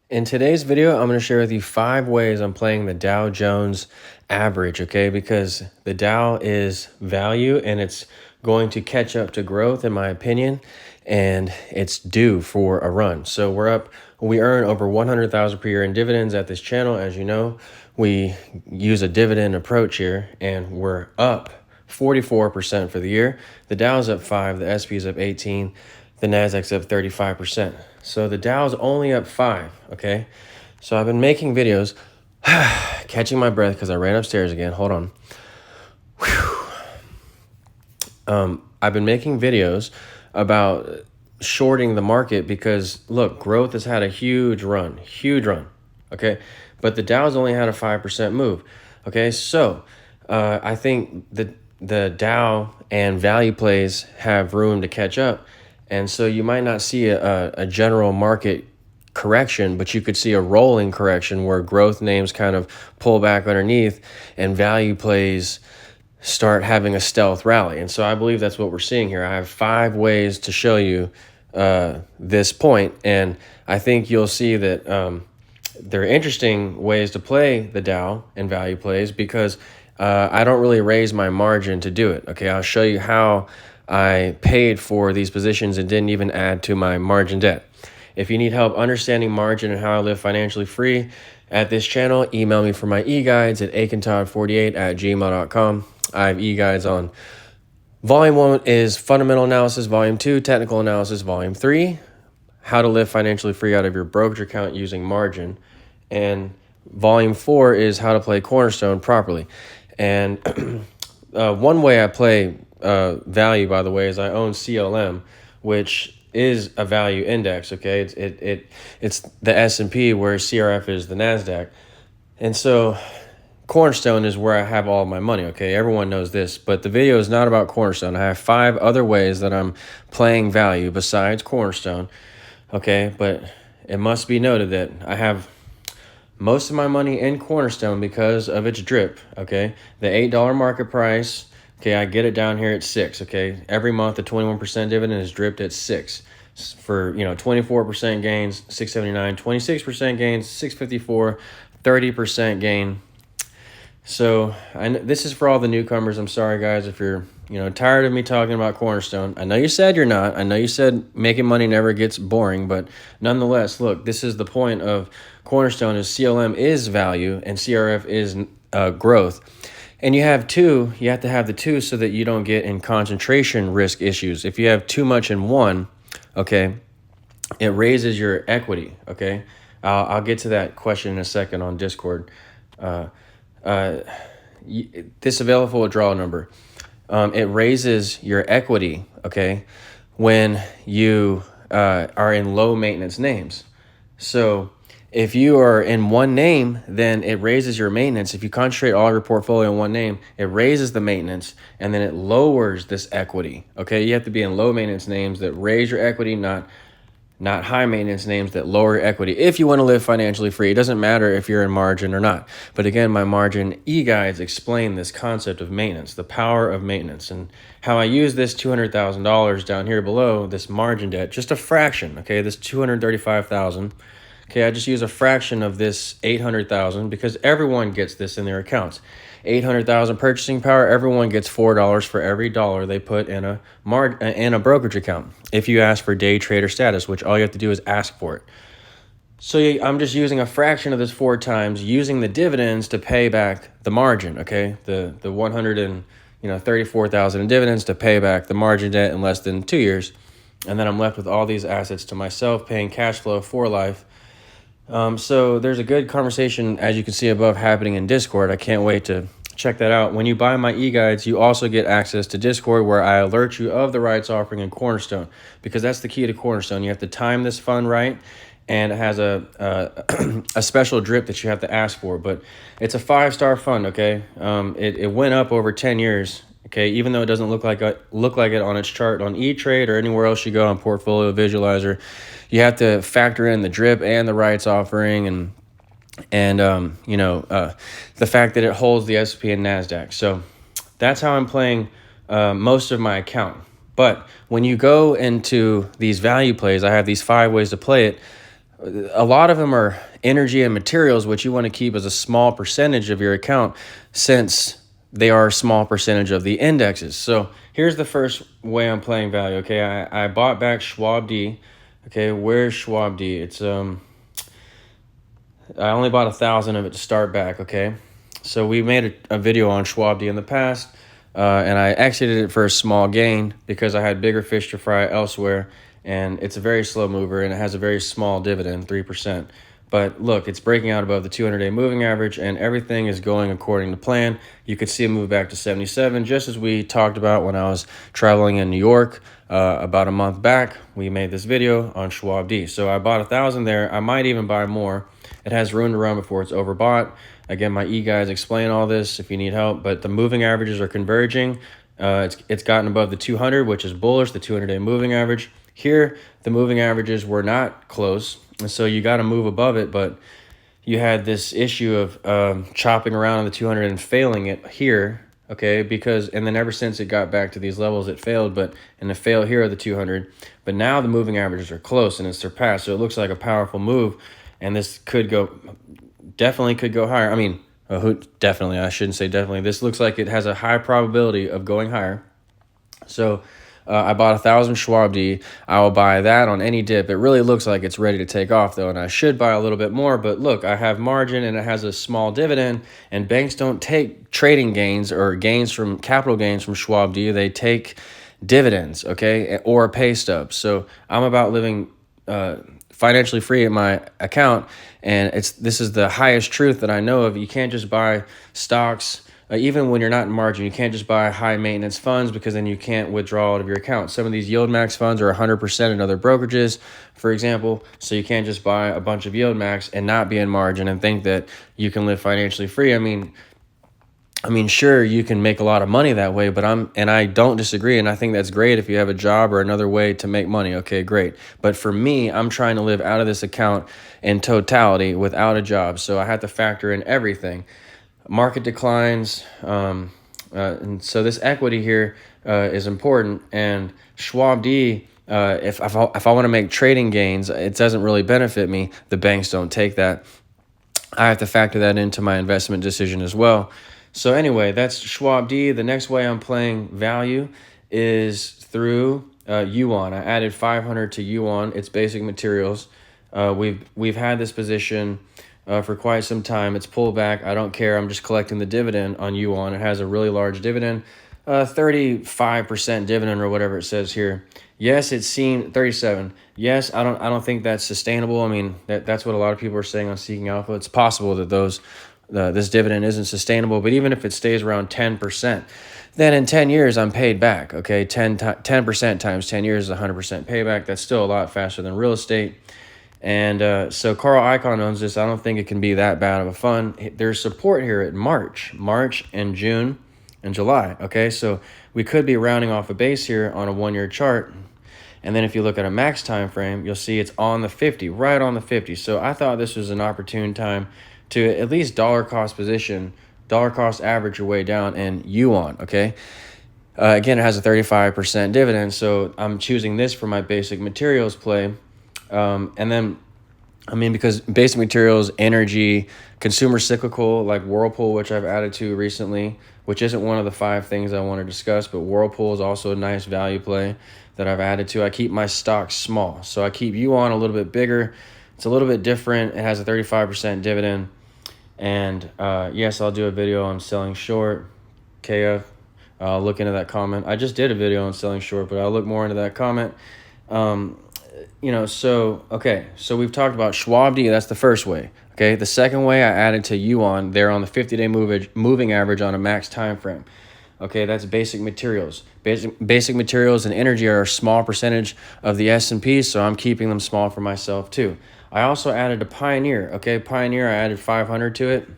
In today's video, I'm going to share with you 5 ways I'm playing the Dow Jones average, okay? Because the Dow is value and it's going to catch up to growth, in my opinion, and it's due for a run. So we earn over 100,000 per year in dividends at this channel. As you know, we use a dividend approach here, and we're up 44% for the year. The Dow's up 5, the SP's up 18, the Nasdaq's up 35%. So the Dow's only up 5, okay? So I've been making videos, catching my breath because I ran upstairs again. Hold on. I've been making videos about shorting the market because, look, growth has had a huge run, okay? But the Dow's only had a 5% move, okay? So I think the Dow and value plays have room to catch up. And so you might not see a general market correction, but you could see a rolling correction where growth names kind of pull back underneath and value plays start having a stealth rally. And so I believe that's what we're seeing here. I have 5 ways to show you this point, and I think you'll see that there are interesting ways to play the Dow and value plays because I don't really raise my margin to do it. Okay, I'll show you how I paid for these positions and didn't even add to my margin debt. If you need help understanding margin and how I live financially free at this channel, email me for my e-guides at aikentod48@gmail.com. I have e-guides on Volume 1 is Fundamental Analysis, Volume 2, Technical Analysis, Volume 3, How to Live Financially Free Out of Your Brokerage Account Using Margin, and Volume 4 is How to Play Cornerstone Properly. And one way I play value, by the way, is I own CLM, which is a value index. Okay, it's the S&P, where CRF is the Nasdaq, and so Cornerstone is where I have all my money. Okay, everyone knows this, but the video is not about Cornerstone. I have 5 other ways that I'm playing value besides Cornerstone. Okay, but it must be noted that I have most of my money in Cornerstone because of its drip. Okay, the $8 market price. Okay, I get it down here at 6. Okay, every month the 21% dividend is dripped at 6 for 24% gains, 679, 26% gains, 654, 30% gain. So this is for all the newcomers. I'm sorry, guys, if you're tired of me talking about Cornerstone. I know you said you're not. I know you said making money never gets boring, but nonetheless, look, this is the point of Cornerstone: is CLM is value and CRF is growth. And you have to have the 2 so that you don't get in concentration risk issues. If you have too much in one, okay, it raises your equity. Okay, I'll get to that question in a second on Discord. This available withdrawal number, it raises your equity, okay, when you are in low maintenance names. So if you are in one name, then it raises your maintenance. If you concentrate all your portfolio in one name, it raises the maintenance, and then it lowers this equity. Okay, you have to be in low maintenance names that raise your equity, not high maintenance names that lower your equity. If you want to live financially free, it doesn't matter if you're in margin or not. But again, my margin e-guides explain this concept of maintenance, the power of maintenance, and how I use this $200,000 down here below, this margin debt, just a fraction. Okay, this $235,000. Okay, I just use a fraction of this $800,000 because everyone gets this in their accounts. $800,000 purchasing power. Everyone gets $4 for every dollar they put in a brokerage account. If you ask for day trader status, which all you have to do is ask for it. So I'm just using a fraction of this 4 times, using the dividends to pay back the margin. Okay, the $134,000 in dividends to pay back the margin debt in less than 2 years, and then I'm left with all these assets to myself, paying cash flow for life. So there's a good conversation, as you can see above, happening in Discord. I can't wait to check that out. When you buy my e-guides, you also get access to Discord, where I alert you of the rights offering in Cornerstone, because that's the key to Cornerstone. You have to time this fund right, and it has a special drip that you have to ask for. But it's a 5-star fund. Okay, it went up over 10 years. Okay, even though it doesn't look like it on its chart on E-Trade or anywhere else you go on Portfolio Visualizer, you have to factor in the drip and the rights offering and the fact that it holds the S&P and Nasdaq. So that's how I'm playing most of my account. But when you go into these value plays, I have these 5 ways to play it. A lot of them are energy and materials, which you want to keep as a small percentage of your account, since they are a small percentage of the indexes. So here's the first way I'm playing value. Okay, I bought back Schwab D. Okay, where's Schwab D? It's I only bought 1,000 of it to start back. Okay, so we made a video on Schwab D in the past, and I exited it for a small gain because I had bigger fish to fry elsewhere, and it's a very slow mover and it has a very small dividend, 3%. But look, it's breaking out above the 200-day moving average, and everything is going according to plan. You could see it move back to 77, just as we talked about when I was traveling in New York about a month back. We made this video on Schwab D. So I bought 1,000 there. I might even buy more. It has room to run before it's overbought. Again, my e-guys explain all this if you need help, but the moving averages are converging. It's gotten above the 200, which is bullish, the 200-day moving average. Here, the moving averages were not close, and so you got to move above it, but you had this issue of chopping around on the 200 and failing it here, okay, and then ever since it got back to these levels, it failed, and the fail here are the 200, but now the moving averages are close and it's surpassed, so it looks like a powerful move, and this definitely could go higher. I mean, definitely, I shouldn't say definitely. This looks like it has a high probability of going higher. So I bought 1,000 Schwab D. I will buy that on any dip. It really looks like it's ready to take off, though, and I should buy a little bit more. But look, I have margin, and it has a small dividend, and banks don't take trading gains or capital gains from Schwab D. They take dividends, okay, or pay stubs. So I'm about living financially free at my account, and this is the highest truth that I know of. You can't just buy stocks. Even when you're not in margin, you can't just buy high maintenance funds, because then you can't withdraw out of your account. Some of these yield max funds are 100% in other brokerages, for example. So you can't just buy a bunch of yield max and not be in margin and think that you can live financially free. I mean, sure, you can make a lot of money that way, but I don't disagree, and I think that's great if you have a job or another way to make money. Okay, great. But for me, I'm trying to live out of this account in totality without a job, so I have to factor in everything. Market declines, and so this equity here is important. And Schwab D, if I want to make trading gains, it doesn't really benefit me. The banks don't take that. I have to factor that into my investment decision as well. So anyway, that's Schwab D. The next way I'm playing value is through Yuan. I added 500 to Yuan. It's basic materials. We've had this position for quite some time. It's pulled back. I don't care. I'm just collecting the dividend on Yuan. It has a really large dividend, 35% dividend or whatever it says here. Yes, it's seen 37. Yes, I don't think that's sustainable. I mean, that's what a lot of people are saying on Seeking Alpha. It's possible that this dividend isn't sustainable, but even if it stays around 10%, then in 10 years I'm paid back. Okay, 10% times 10 years is 100% payback. That's still a lot faster than real estate. And so Carl Icahn owns this. I don't think it can be that bad of a fund. There's support here at March and June and July. Okay, so we could be rounding off a base here on a 1-year chart. And then if you look at a max time frame, you'll see it's on the 50, right on the 50. So I thought this was an opportune time to at least dollar cost average your way down in Yuan. Okay. Again, it has a 35% dividend. So I'm choosing this for my basic materials play. And then, because basic materials, energy, consumer cyclical, like Whirlpool, which I've added to recently, which isn't one of the 5 things I want to discuss, but Whirlpool is also a nice value play that I've added to. I keep my stocks small. So I keep Yuan a little bit bigger. It's a little bit different. It has a 35% dividend. And yes, I'll do a video on selling short. KF, look into that comment. I just did a video on selling short, but I'll look more into that comment. So we've talked about Schwab D. That's the first way. Okay, the second way, I added to Yuan there on the 50-day moving average on a max time frame. Okay, that's basic materials. Basic materials and energy are a small percentage of the S&P, so I'm keeping them small for myself too. I also added a Pioneer. Okay, Pioneer, I added 500 to it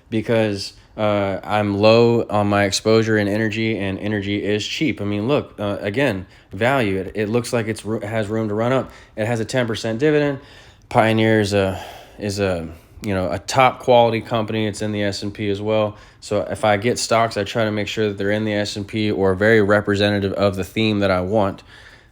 because I'm low on my exposure in energy, and energy is cheap. I mean, look, again, value. It looks like it has room to run up. It has a 10% dividend. Pioneer is a top quality company. It's in the S&P as well. So if I get stocks, I try to make sure that they're in the S&P or very representative of the theme that I want.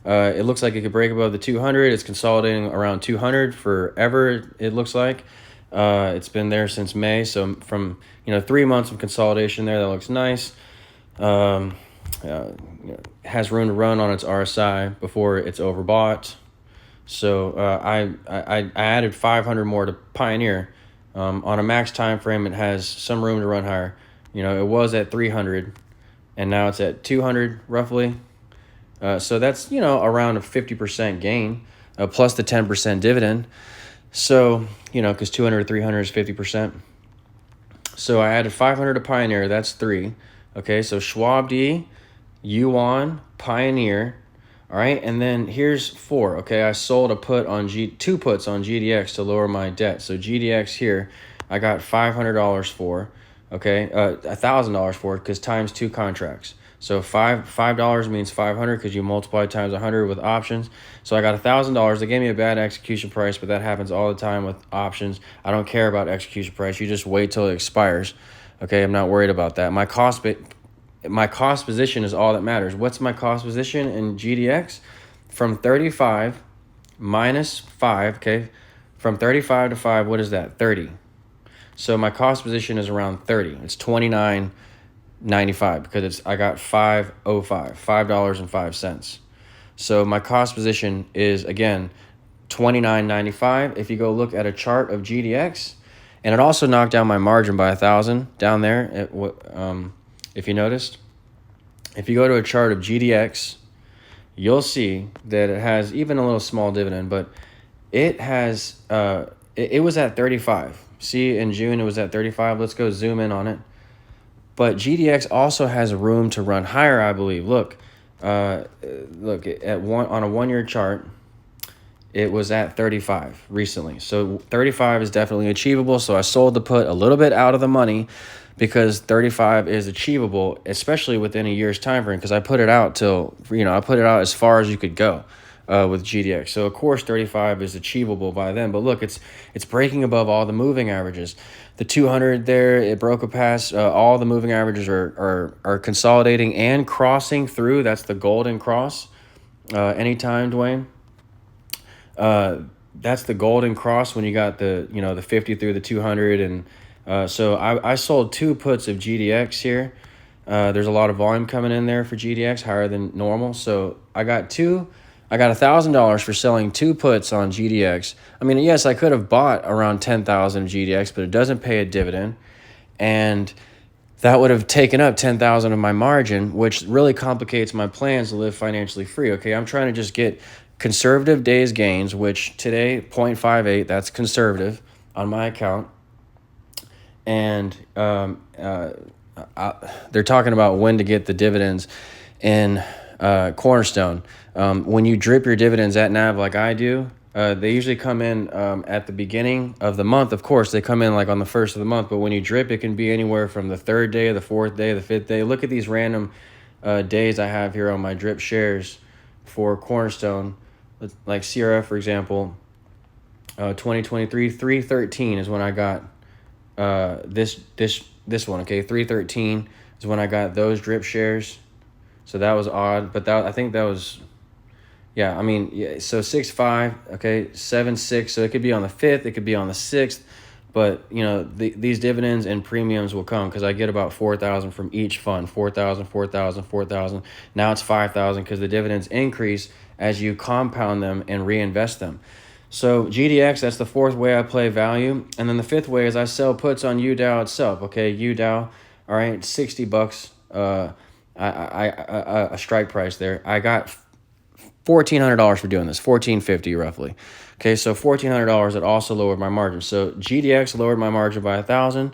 It looks like it could break above the 200. It's consolidating around 200 forever, it looks like. It's been there since May, so from 3 months of consolidation there, that looks nice. Has room to run on its RSI before it's overbought. So I added 500 more to Pioneer. On a max time frame, it has some room to run higher. It was at 300, and now it's at 200 roughly. So that's around a 50% gain, plus the 10% dividend. So because 200 to 300 is 50%. So I added 500 to Pioneer. That's 3. Okay, so Schwab D, Yuan, Pioneer. All right, and then here's 4. Okay, I sold a put on two puts on GDX to lower my debt. So GDX here, I got $500 for. Okay, $1,000 for it because times 2 contracts. So $5 means 500 because you multiply times 100 with options. So I got $1,000. They gave me a bad execution price, but that happens all the time with options. I don't care about execution price. You just wait till it expires. Okay, I'm not worried about that. My cost position is all that matters. What's my cost position in GDX? From 35 minus 5, okay? From 35 to 5, what is that? 30. So my cost position is around 30. It's $29.95 because I got $5.05. So my cost position is, again, $29.95. If you go look at a chart of GDX, and it also knocked down my margin by 1,000 down there. If you noticed, if you go to a chart of GDX, you'll see that it has even a little small dividend, but it has it was at 35. See, in June it was at 35. Let's go zoom in on it. But GDX also has room to run higher, I believe. Look on a 1-year chart. It was at 35 recently. So 35 is definitely achievable. So I sold the put a little bit out of the money because 35 is achievable, especially within a year's time frame, because I put it out as far as you could go with GDX. So of course 35 is achievable by then. But look, it's breaking above all the moving averages. The 200 there, it broke a pass. All the moving averages are consolidating and crossing through. That's the golden cross. Anytime, Dwayne. That's the golden cross when you got the 50 through the 200, and so I sold 2 puts of GDX here. There's a lot of volume coming in there for GDX, higher than normal. So I got $1,000 for selling 2 puts on GDX. I mean, yes, I could have bought around 10,000 GDX, but it doesn't pay a dividend, and that would have taken up 10,000 of my margin, which really complicates my plans to live financially free. Okay, I'm trying to just get conservative days gains, which today 0.58, that's conservative on my account. And they're talking about when to get the dividends in Cornerstone. When you drip your dividends at NAV like I do, they usually come in at the beginning of the month. Of course, they come in like on the 1st of the month, but when you drip, it can be anywhere from the 3rd day, the 4th day, the 5th day. Look at these random days I have here on my drip shares for Cornerstone. Like CRF, for example, 2023, 3/13 is when I got this one, okay? 3/13 is when I got those drip shares. So that was odd, but I think that was, yeah, I mean, yeah, so 6/5, okay, 7/6, so it could be on the 5th, it could be on the 6th, but, these dividends and premiums will come because I get about 4,000 from each fund, 4,000, 4,000, 4,000. Now it's 5,000 because the dividends increase as you compound them and reinvest them. So GDX, that's the 4th way I play value. And then the 5th way is I sell puts on UDOW itself. Okay, UDOW, all right, $60. A strike price there. I got $1,400 for doing this, $1,450 roughly. Okay, so $1,400, it also lowered my margin. So GDX lowered my margin by 1,000,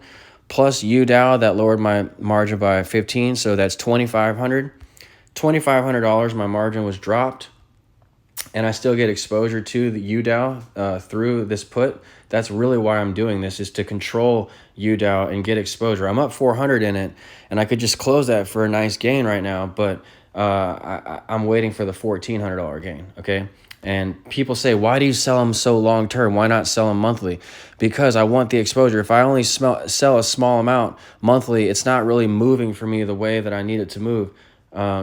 plus UDOW that lowered my margin by 15. So that's $2,500. $2,500, my margin was dropped, and I still get exposure to the UDOW through this put. That's really why I'm doing this, is to control UDOW and get exposure. I'm up 400 in it, and I could just close that for a nice gain right now, but I'm waiting for the $1,400 gain, okay? And people say, why do you sell them so long term? Why not sell them monthly? Because I want the exposure. If I only sell a small amount monthly, it's not really moving for me the way that I need it to move.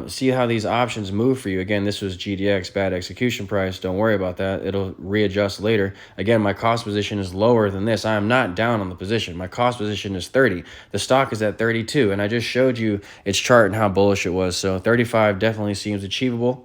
See how these options move for you. Again, this was GDX, bad execution price. Don't worry about that. It'll readjust later. Again, my cost position is lower than this. I am not down on the position. My cost position is 30. The stock is at 32, and I just showed you its chart and how bullish it was. So 35 definitely seems achievable.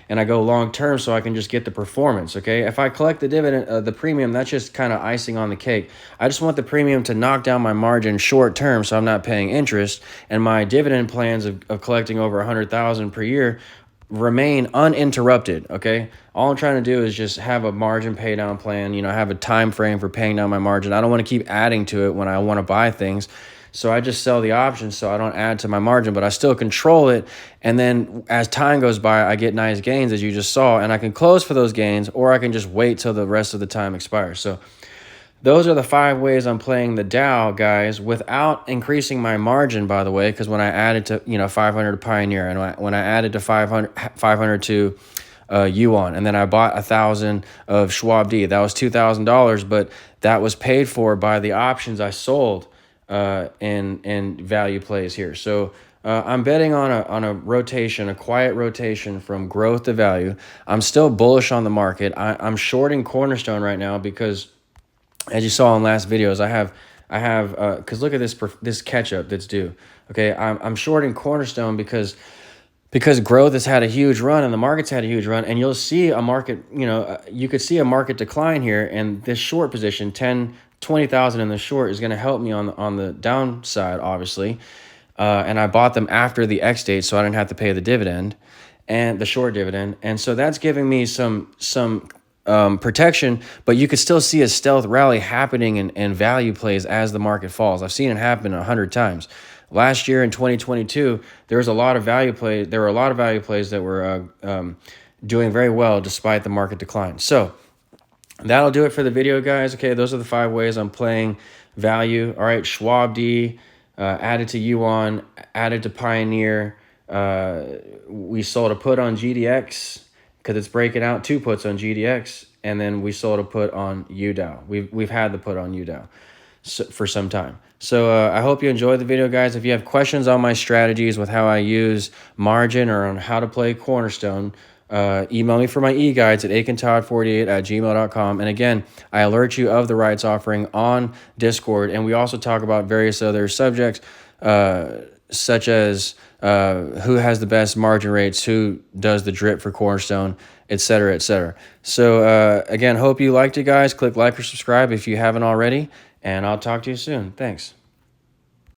And I go long term so I can just get the performance, okay? If I collect the dividend, the premium, that's just kind of icing on the cake. I just want the premium to knock down my margin short term so I'm not paying interest, and my dividend plans of collecting over 100,000 per year remain uninterrupted, okay? All I'm trying to do is just have a margin pay down plan, you know, have a time frame for paying down my margin. I don't want to keep adding to it when I want to buy things. So I just sell the options so I don't add to my margin, but I still control it. And then as time goes by, I get nice gains, as you just saw, and I can close for those gains, or I can just wait till the rest of the time expires. So those are the 5 ways I'm playing the Dow, guys, without increasing my margin, by the way, because when I added to, 500 to Pioneer, and when I added to 500 to Yuan, and then I bought 1,000 of Schwab D, that was $2,000, but that was paid for by the options I sold and value plays here. So I'm betting on a rotation, a quiet rotation from growth to value. I'm still bullish on the market. I'm shorting Cornerstone right now because, as you saw in last videos, I have because look at this catch up that's due. Okay, I'm shorting Cornerstone because growth has had a huge run and the market's had a huge run, and you'll see a market, you could see a market decline here, and this short position, 20,000 in the short, is going to help me on the downside, obviously. And I bought them after the X date, so I didn't have to pay the dividend and the short dividend. And so that's giving me some protection, but you could still see a stealth rally happening in value plays as the market falls. I've seen it happen 100 times. Last year in 2022, there was a lot of value plays. There were a lot of value plays that were doing very well despite the market decline. So that'll do it for the video, guys. Okay, those are the 5 ways I'm playing value. All right, Schwab D, added to Yuan, added to Pioneer. We sold a put on GDX because it's breaking out 2 puts on GDX, and then we sold a put on UDOW. We've had the put on UDOW for some time. So I hope you enjoyed the video, guys. If you have questions on my strategies with how I use margin or on how to play Cornerstone, email me for my e-guides at aikentod48@gmail.com. And again, I alert you of the rights offering on Discord, and we also talk about various other subjects, such as who has the best margin rates, who does the drip for Cornerstone, etc., etc. So again, hope you liked it, guys. Click like or subscribe if you haven't already, and I'll talk to you soon. Thanks.